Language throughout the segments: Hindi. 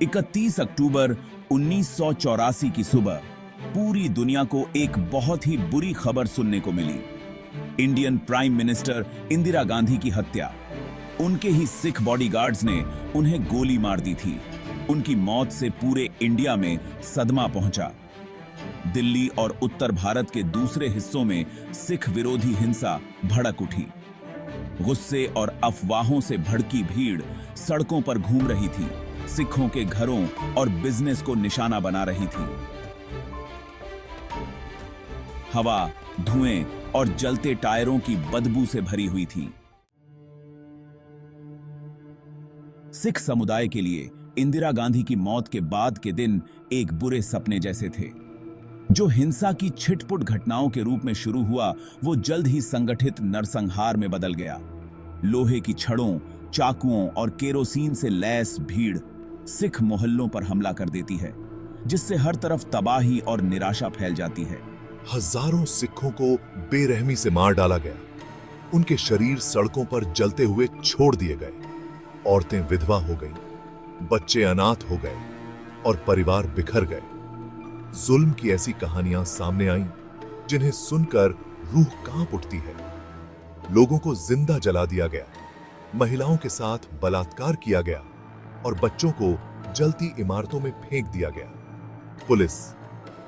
31 अक्टूबर 1984 की सुबह पूरी दुनिया को एक बहुत ही बुरी खबर सुनने को मिली। Indian prime minister Indira Gandhi की हत्या। उनके ही सिख बॉडीगार्ड्स ने उन्हें गोली मार दी थी। उनकी मौत से पूरे इंडिया में सदमा पहुंचा। दिल्ली और उत्तर भारत के दूसरे हिस्सों में सिख विरोधी हिंसा भड़क उठी। गुस्से और अफवाहों से भड़की भीड़ सड़कों पर घूम रही थी, सिखों के घरों और बिजनेस को निशाना बना रही थी। हवा, धुएं और जलते टायरों की बदबू से भरी हुई थी। सिख समुदाय के लिए इंदिरा गांधी की मौत के बाद के दिन एक बुरे सपने जैसे थे। जो हिंसा की छिटपुट घटनाओं के रूप में शुरू हुआ, वो जल्द ही संगठित नरसंहार में बदल गया। लोहे की छड़ों, चाकुओं और केरोसिन से लैस भीड़ सिख मोहल्लों पर हमला कर देती है, जिससे हर तरफ तबाही और निराशा फैल जाती है। हजारों सिखों को बेरहमी से मार डाला गया। उनके शरीर सड़कों पर जलते हुए छोड़ दिए गए। औरतें विधवा हो गईं, बच्चे अनाथ हो गए और परिवार बिखर गए। जुल्म की ऐसी कहानियां सामने आईं, जिन्हें सुनकर रूह कांप उठती है। लोगों को जिंदा जला दिया गया, महिलाओं के साथ बलात्कार किया गया और बच्चों को जलती इमारतों में फेंक दिया गया। पुलिस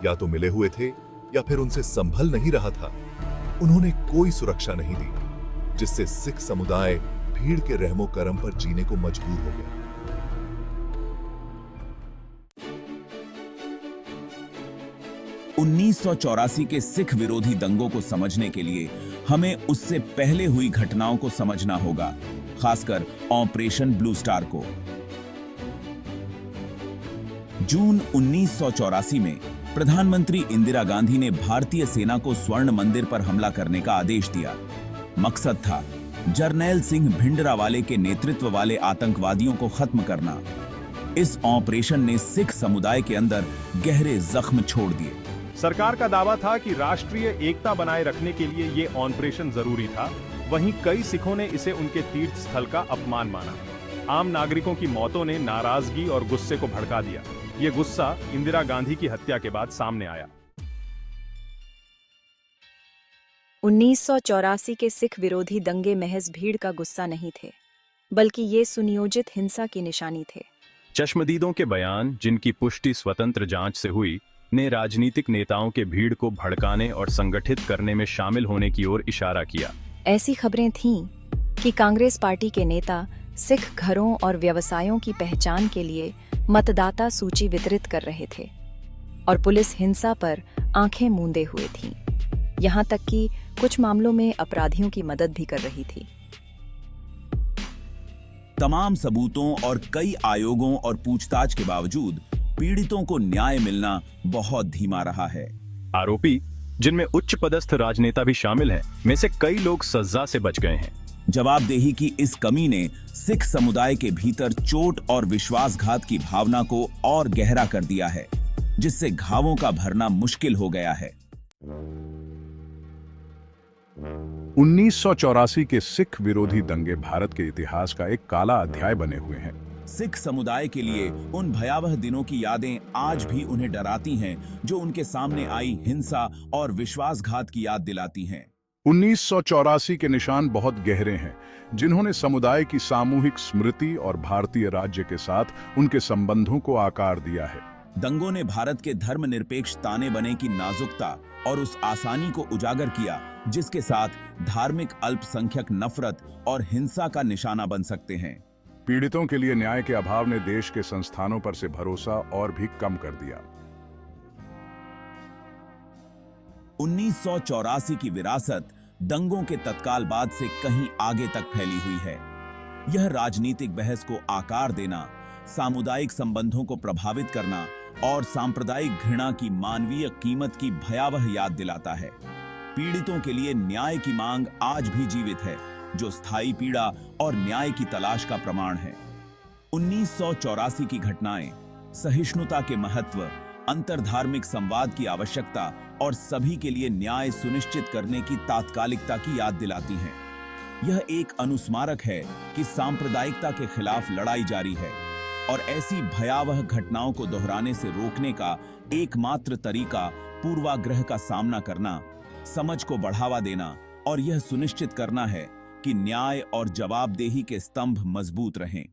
या तो मिले हुए थे या फिर उनसे संभल नहीं रहा था। उन्होंने कोई सुरक्षा नहीं दी, जिससे सिख समुदाय भीड़ के रहमो करम पर जीने को मजबूर हो गया। 1984 के सिख विरोधी दंगों को समझने के लिए हमें उससे पहले हुई घटनाओं को समझना होगा, खासकर ऑपरेशन ब्लू स्टार को। जून 1984 में प्रधानमंत्री इंदिरा गांधी ने भारतीय सेना को स्वर्ण मंदिर पर हमला करने का आदेश दिया। मकसद था जरनैल सिंह भिंडरावाले के नेतृत्व वाले आतंकवादियों को खत्म करना। इस ऑपरेशन ने सिख समुदाय के अंदर गहरे जख्म छोड़ दिए। सरकार का दावा था कि राष्ट्रीय एकता बनाए रखने के लिए ये ऑपरेशन जरूरी था। वहीं कई सिखों ने इसे उनके तीर्थ स्थल का अपमान माना। आम नागरिकों की मौतों ने नाराजगी और गुस्से को भड़का दिया। ये गुस्सा इंदिरा गांधी की हत्या के बाद सामने आया। 1984 के सिख विरोधी दंगे महज भीड़ का गुस्सा नहीं थे, बल्कि ये सुनियोजित हिंसा की निशानी थे। चश्मदीदों के बयान, जिनकी पुष्टि स्वतंत्र जांच से हुई, ने राजनीतिक नेताओं के भीड़ को भड़काने और संगठित करने में शामिल होने की ओर इशारा किया। ऐसी खबरें थीं कि कांग्रेस पार्टी के नेता सिख घरों और व्यवसायों की पहचान के लिए मतदाता सूची वितरित कर रहे थे और पुलिस हिंसा पर आंखें मूंदे हुए थीं। यहाँ तक कि कुछ मामलों में अपराधियों की मदद भी कर रही थी। तमाम सबूतों और कई आयोगों और पूछताछ के बावजूद पीड़ितों को न्याय मिलना बहुत धीमा रहा है। आरोपी, जिनमें उच्च पदस्थ राजनेता भी शामिल हैं, में से कई लोग सजा से बच गए हैं। जवाबदेही की इस कमी ने सिख समुदाय के भीतर चोट और विश्वासघात की भावना को और गहरा कर दिया है, जिससे घावों का भरना मुश्किल हो गया है। 1984 के सिख विरोधी दंगे भारत के इतिहास का एक काला अध्याय बने हुए हैं। सिख समुदाय के लिए उन भयावह दिनों की यादें आज भी उन्हें डराती हैं, जो उनके सामने आई हिंसा और विश्वासघात की याद दिलाती हैं। 1984 के निशान बहुत गहरे हैं, जिन्होंने समुदाय की सामूहिक स्मृति और भारतीय राज्य के साथ उनके संबंधों को आकार दिया है। दंगों ने भारत के धर्मनिरपेक्ष ताने बने की नाजुकता और उस आसानी को उजागर किया, जिसके साथ धार्मिक अल्पसंख्यक नफरत और हिंसा का निशाना बन सकते हैं। पीड़ितों के लिए न्याय के अभाव ने देश के संस्थानों पर से भरोसा और भी कम कर दिया। 1984 की विरासत दंगों के तत्काल बाद से कहीं आगे तक फैली हुई है। यह राजनीतिक बहस को आकार देना, सामुदायिक संबंधों को प्रभावित करना और सांप्रदायिक घृणा की मानवीय कीमत की भयावह याद दिलाता है। पीड़ितों के लिए न्याय की मांग आज भी जीवित है, जो स्थायी पीड़ा और न्याय की तलाश का प्रमाण है। 1984 की घटनाएं सहिष्णुता के महत्व, अंतरधार्मिक संवाद की आवश्यकता और सभी के लिए न्याय सुनिश्चित करने की तात्कालिकता की याद दिलाती हैं। यह एक अनुस्मारक है कि सांप्रदायिकता के खिलाफ लड़ाई जारी है, और ऐसी भयावह घटनाओं को दोहराने से रोकने का एकमात्र तरीका पूर्वाग्रह का सामना करना, समझ को बढ़ावा देना और यह सुनिश्चित करना है कि न्याय और जवाबदेही के स्तंभ मजबूत रहें।